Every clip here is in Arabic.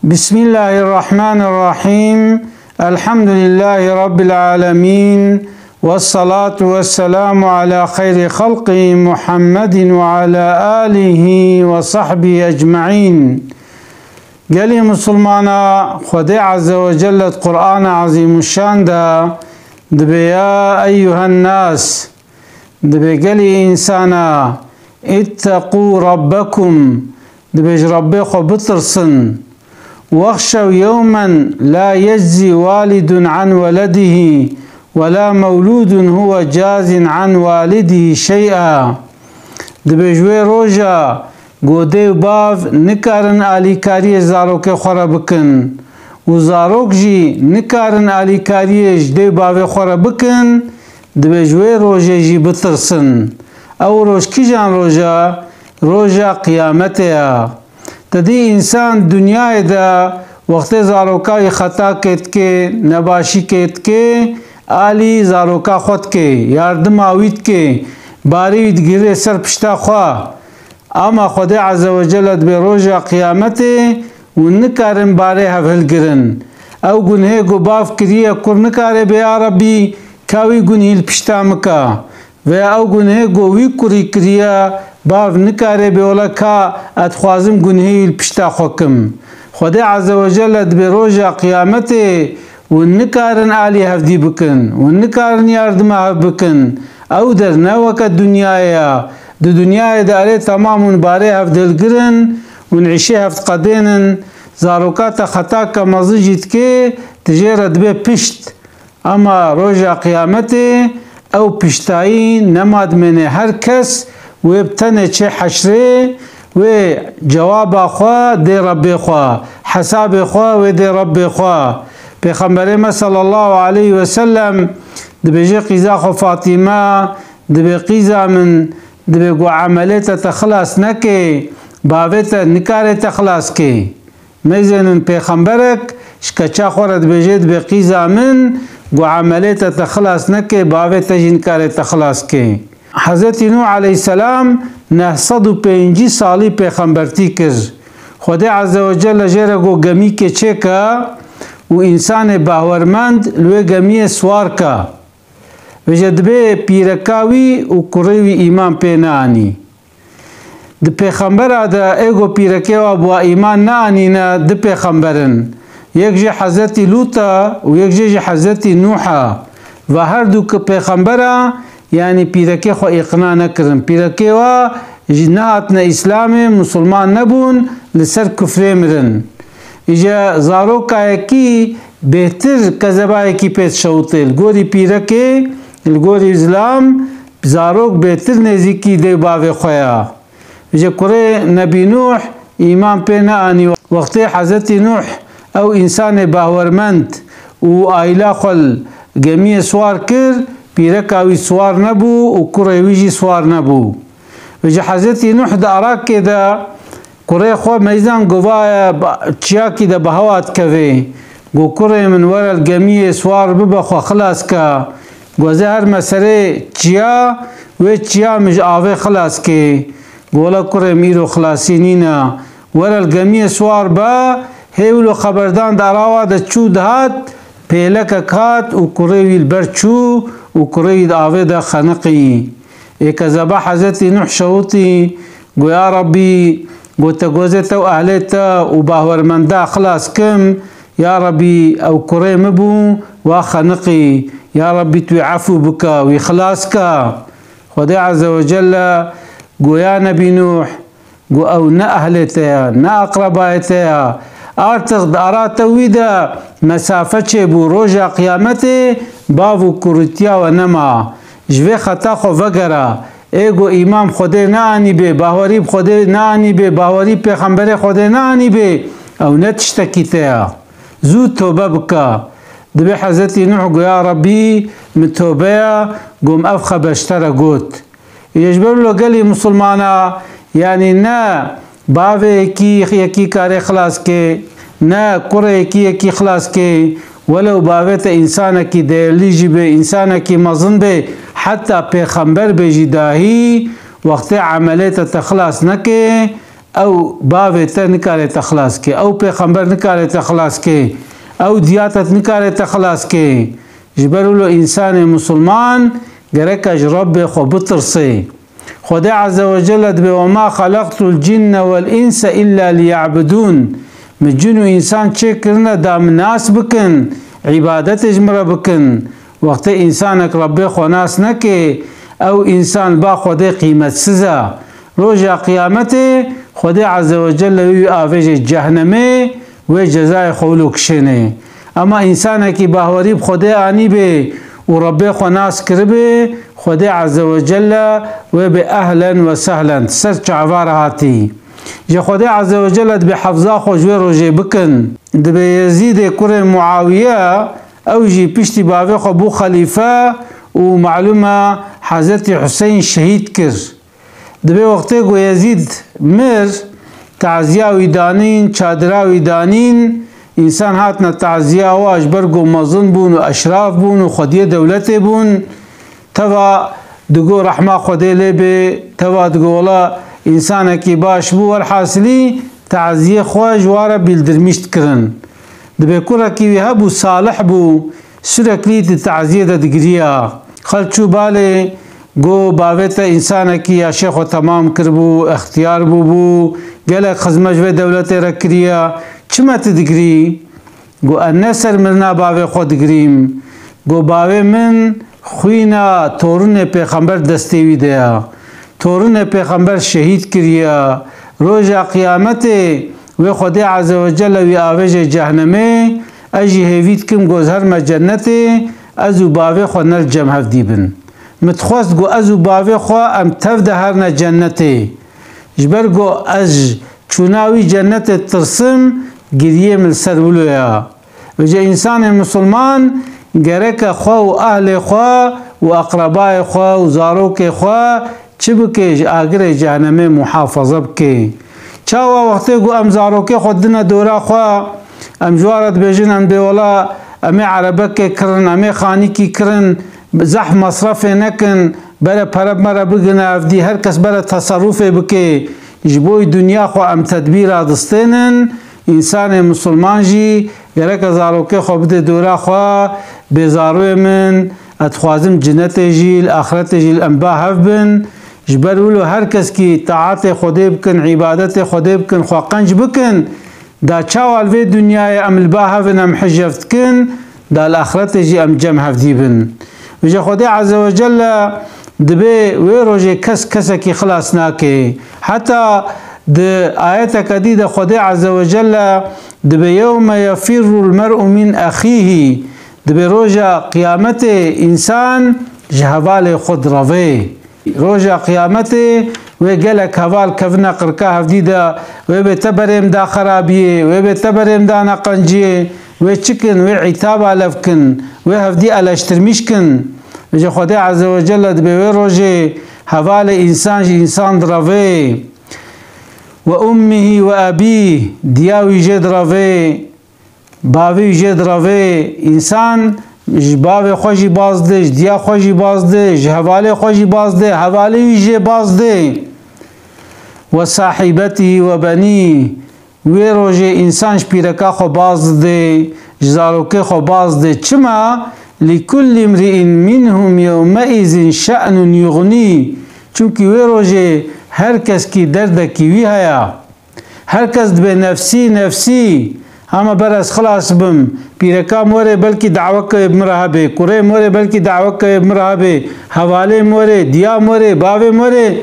بسم الله الرحمن الرحيم. الحمد لله رب العالمين، والصلاة والسلام على خير خلقه محمد وعلى آله وصحبه أجمعين. قال مسلمانا خدي عز وجل القرآن عظيم الشان دبي يا أيها الناس دبي قال إنسانا اتقوا ربكم دبي ربي خو بترسن واخشوا يوما لا يجزي والد عن ولده ولا مولود هو جاز عن والده شيئا. دبي جوي روجا گودي باف نكارن آلي كاري زاروك خورا بكن و زاروك جي نكارن آلي كاري جدي باف خورا بكن. دبي جوي روجا جي بترسن او روج كي جان روجا قيامتها. تدي انسان دنیا دا وقت زاروکا خطا کت کے نباشی کت کے آلی زاروکا خود کے یاردم آوید کے بارید گیره سر پشتا خوا. اما خدا عز وجل به روز قیامت و نکارن باره هفل گرن او گنه گو باف کریه کر نکاره به عربی کاوی گنهیل پشتا مکا و او گنه گو وی کری کریه باف نکاره به اولا که اتخوازم گنهیل پشتا خوکم. خدا عز وجل به روز قیامت و نکارن آلی هفدی بکن و نکارن یاردم هف بکن او در نوک دنیایا دو دنیای داره تمام باره هفدل گرن و نعیشه هفت قدینن زاروکات خطا که مزیجید که تجارت به پشت. اما روز قیامت او پشتایی نماد من هر کس و ابتنه چه حشره و جواب خواه دی رب خواه حساب خواه و دی رب خواه. پیغمبر ما صلی الله علیه و سلم دبیجه قیزا خو فاطمه دبی قیزا من دبی گو عملیت تخلاص نکه باویت نکاره تخلاص که میزنن پیغمبرک شکچا خورد بجید بی قیزا من گو عملیت تخلاص نکه باویت جنکاره تخلاص که. حضرت نوح علیه السلام 905 سالی پیغمبرتی کرد. خدا عز وجل جره گو گمی که چه که و انسان باورمند لوی گمی سوار که و جدبه پیرکاوی و کروی ایمان پینانی. د پیغمبر دا ایگو پیرکی و ابو ایمان نانی نا د پیغمبرن یک جه حضرت لوطا و یک جه حضرت نوحا و هر دو که پیغمبر یعنی پیرکی خو اقناع نکرن. پیرکی و جنات نا اسلام مسلمان نبون لسر کفر مرن. ایجا زاروکا کی بهتر کذبای کی پیت شوتل گوری پیرکی الگوری اسلام زاروک بهتر نزیکی دی باوی خویا. ایجا کره نبی نوح ایمان پینا آنی وقتی حضرت نوح او انسان باورمند و آیلا خل گمی سوار کر پیرکاوی سوار نبو و کره ویجی سوار نبو. ایجا حضرت نوح دا عراق که دا کره خو میزان گوایا چیا کی دا بهوات کوي گو کره من ور الگمی سوار ببخو خلاص کا گو زهر مسره چیا و چیا مش آوه خلاص که گولا کره میرو خلاصینینا ور الگمی سوار با هیولو خبردان داراوا دا چود هات پیلک کات و کره ویل برچو و کره دا آوه دا خنقی. ایک زبا حضرت نوح شوطی گو یا ربی گو تگوزتا و اهلتا و باورمندا خلاص کم یا ربی او کره مبو و خنقی یا ربی توی عفو بکا و خلاص کا. خدا عز وجل گو یا نبی نوح گو او نا اهلتا نا اقربایتا آرتق داراتا ویدا مسافه چه بو روژا قیامت باو کرتیا و نما جوه خطا خو وگره ایگو امام خود نانی به باوری خود نانی به باوری پیغمبر خود نانی به او نتشتکیته زود توبه بکا. دبی حضرت نوح گو یا ربی متوبه گم افخ بشتر گوت یجبر لو گلی مسلمانا یعنی نه باوی یکی کار خلاص که نه کره یکی خلاص که ولو باویت انسان کی دیلیجی به انسان کی مزن به حتی پیغمبر بجی داهی وقت عملیت تخلاص نکه او باوی نکاره تخلاص که او پیغمبر نکاره تخلاص که او دیاتت نکاره تخلاص که جبرولو انسان مسلمان گرکش رب خو بترسه خدا عز وجل دبی وما خلقت الجن والانس الا ليعبدون مجن و انسان چه کرنه دام ناس بکن عبادت اجمره بکن وقت انسانک رب خو ناس نکه او انسان با خدا قیمت سزا روز قیامت خدا عز وجل وی آویج جهنمه و جزای خولو کشنه اما انسان کی باوری خدا آنی به و رب خو ناس کربه خدا عز وجل و به اهلا و سهلا سرچ عبارهاتی جا خدا عز وجل به حفظا خو جوی روزه بکن دبی یزید کر معاویه او جی پشتی باوی خو بو خلیفه و معلومه حضرت حسین شهید کرد دبی وقتی گو یزید مر تعزیه ویدانین چادره ویدانین انسان هاتنا تعزیه و اجبر گو مظن بون و اشراف بون و خودی دولت بون توا دگو رحمه خودی لبه توا دگو والله انسان کی باش بو والحاصلی تعزیه خواه جواره بیلدرمیشت کرن دبی کرا کی هبو صالح بو سرکلیت تعزیه دا دگریا خلچو باله گو باویتا انسان کی یا شیخ و تمام کربو اختیار بو گلک خزمج و دولت رکریا چمت دگری گو النسر مرنا باوی خود دگریم گو باوی من خوینا تورن پیغمبر دستیوی دیا تورن پیغمبر شهید کریا روز قیامت و خدا عز وجل وی آویج جهنمه اجی هیوید کم گوزهر ما جنت ازو باوی خود نر جمع هفدی بن متخواست گو ازو باوی خواه ام تفده هرنا جنته جبر گو از چوناوی جنت ترسم گریه مل سر ولویا وجه انسان مسلمان گرک خواه و اهل خواه و اقربای خواه و زاروک خواه چه بکش آگر جهنم محافظه بکی چاوا وقتی گو ام زاروک خودنا دورا خواه ام جوارت بیجن ام دیولا امی عربک کرن امی خانی کی کرن زح مصرف نکن برای پرب مرا بگنه افدی هر کس برای تصرف بکی جبوی دنیا خو ام تدبیر دستینن انسان مسلمان جی گرک زاروک خو بده دورا خو بزاروی من اتخوازم جنت جیل آخرت جیل انبا هف بن جبر ولو هر کس کی طاعت خودی بکن عبادت خودی بکن خو قنج بکن دا چاوال في دنیا ام الباها فن ام حجفت كن دا الاخرت جي ام جمع هفدي بن وجه خدي عز وجل دبي ويروجي كسكي خلاص ناكي حتى د آياتك دي دا خدي عز وجل دبي يوم يفر المرء من اخيه دبي روجا قيامته انسان جهوال خود روي روجا قيامته وقالك هوال كفنا قركا هفديدا وبتبرم دا خرابيه وبتبرم دا نقنجيه وشكن وعتابا لفكن وهفدي الاشترمشكن وجه خدا عز وجل دبي روجي هوال انسان دروي وامه وابيه دياوي جد روي باوي جد روي انسان باوی خوشی باز ده دیا خوشی باز ده حواله خوشی باز ده حواله ویژه باز ده و صاحبته و بنی وی روژه انسان شپیرکا خو باز ده جزاروکه خو باز ده چما لكل امرئ منهم يومئذ شأن يغني چونکی وی روژه هر کس کی درد کی وی هیا هر کس به نفسی اما برس خلاص بم پیرکا موره بلکی دعوت که مرهبه کوره موره بلکی دعوت که مرهبه حواله موره دیا موره باوه موره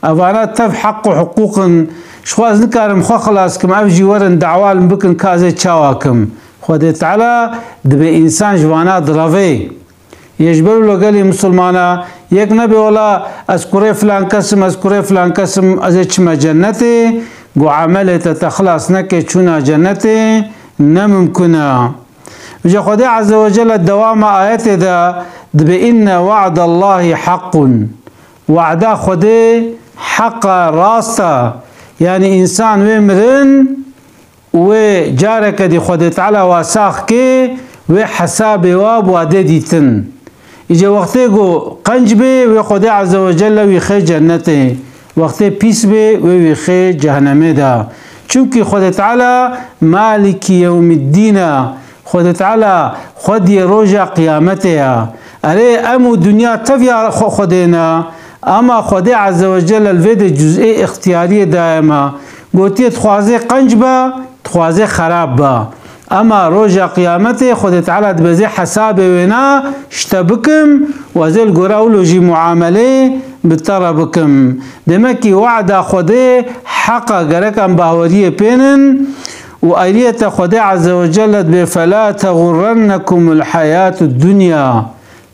اوانا تف حق و حقوق شخواز نکارم خوا خلاص کم افجی ورن دعوال بکن کازه چاواکم خود تعالی دبه انسان جوانا دروه یجبرو لگلی مسلمانا یک نبی ولا از کوره فلان قسم از چما جنته گو عملت تخلاص نکه چونا جنته نممكنه وجه خدا عز وجل الدوام آيات دا بإن وعد الله حق وعدا خدا حق راستا يعني إنسان ومرن وجارك دي خدا تعالى واساخ كي وحساب واب وادديتن إجا وقتي قو قنجبي وخدا عز وجل ويخي جنته وقت پیس به و ویخه جهنمه دا. چونکه خود تعالی مالک یوم الدین، خود تعالی خودی روژا قیامته. اره امو دنیا تفیا خودینا، اما خود عز وجل الوید جزئی اختیاری دائما گوتی تخوازه قنج با تخوازه خراب با، اما روژا قیامت خود تعالی دبزه حساب وینا شتبکم وزل گراولو جی معامله بتر بکم. دمکی وعد خوده حقا گرکم باوری پینن و آیت خود عز وجل دبه فلا تغرنکم الحیات الدنیا،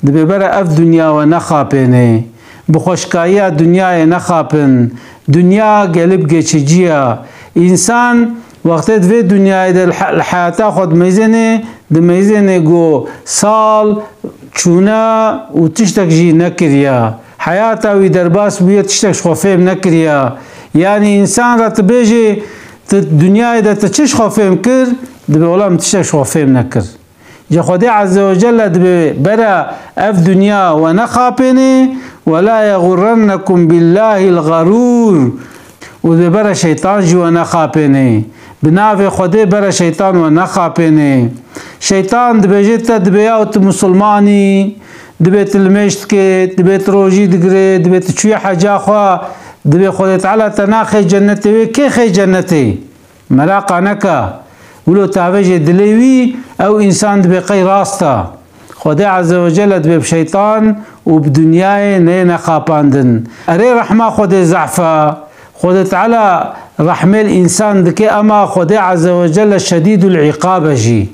دبه برا اف دنیا و نخاپینه بخوشکایی دنیا نخاپن. دنیا گلب گچجیه انسان وقتی دوی دنیای در حیاتا خود میزنه میزنه گو سال چونه و تشتک جی نکریا حیاتا وی در باس بویه تشتک خوفیم نکریا. یعنی انسان را تبیجی دنیای در تشتک خوفیم کر دبی اولام تشتک خوفیم نکر. جا خود عز وجل دبی برا اف دنیا و نخاپنه ولا یغرنکم بالله الغرور، و دبی برا شیطان جو نخاپنه بناف خودی برا شیطان و نخاپنه. شیطان دبیجت دبیاوت مسلمانی دبیت المشت که دبیت روجی دگره دبیت چوی حجا خواه دبی خود تعالی تناخی جنتی وی که خی جنتی ملاقا نکا ولو تابج دلیوی او انسان دبی قی راستا. خود عز وجل دبی بشیطان و بدنیای نه نخاپاندن. اره رحمه خود زعفا خود تعالی رحمه الانسان دکی، اما خود عز وجل شدید العقاب جی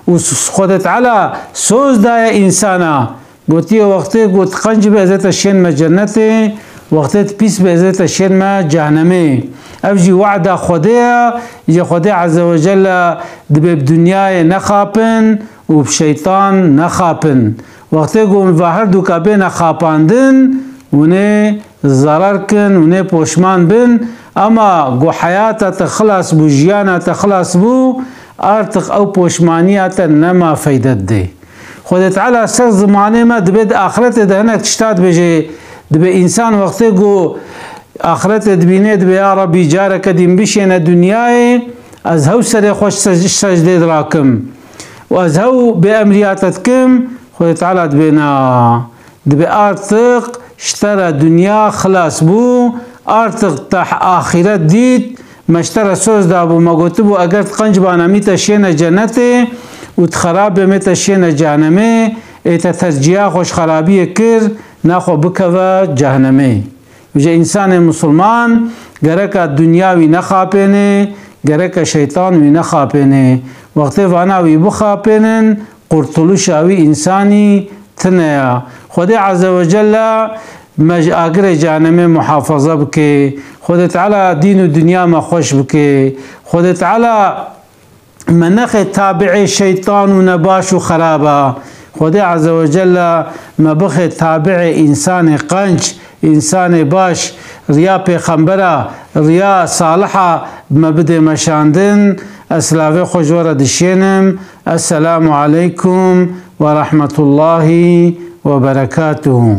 و خود تعالی سوز دای انسانا گوتی وقتی گوت قنج به ازت شین ما جنته وقتی پیس به ازت شین ما جهنمه. افجی وعد خودیا یا خود عز وجل دبی بدنیای نخاپن و بشیطان نخاپن. وقتی گو مفاهر دو کبه نخاپاندن و نه ضرر کن و نه پوشمان بن، اما گو حیاتا تخلص بو جیانا تخلص بو ارتق او پوشمانیاتا نما فیدت ده. خود تعالی سر زمانه ما دبید آخرت دهنک تشتاد بجه دبی انسان وقتی گو آخرت دبینه دبی یا ربی جارک دیم بشین دنیای از هو سر خوش سجده دراکم و از هو به امریاتت کم. خود تعالی دبینا دبی ارتق اشترى دنیا خلاص بو ارتق تح آخرت دید مشترى سوز دابو مگوتبو اگر قنج بانامیت شین جنته و تخراب میت شین جهنمه ایتا ترجیح خوش خرابی کر ناخو بکوا جهنمه. وجه انسان مسلمان گرک دنیاوی نخاپینه گرک شیطانوی نخاپینه. وقتی واناوی بخاپینن قرطلوش اوی انسانی تنیا. خود عز وجل آگر جهنم محافظه بکه، خود تعالی دین و دنیا ما خوش بکه، خود تعالی منخ تابع شیطان و نباش و خرابه. خود عز وجل مبخ تابع انسان قنج انسان باش ریا پیغمبره ریا صالحه مبد مشاندن. اسلاوی خوشوره دشینم. السلام علیکم و رحمت الله و برکاته.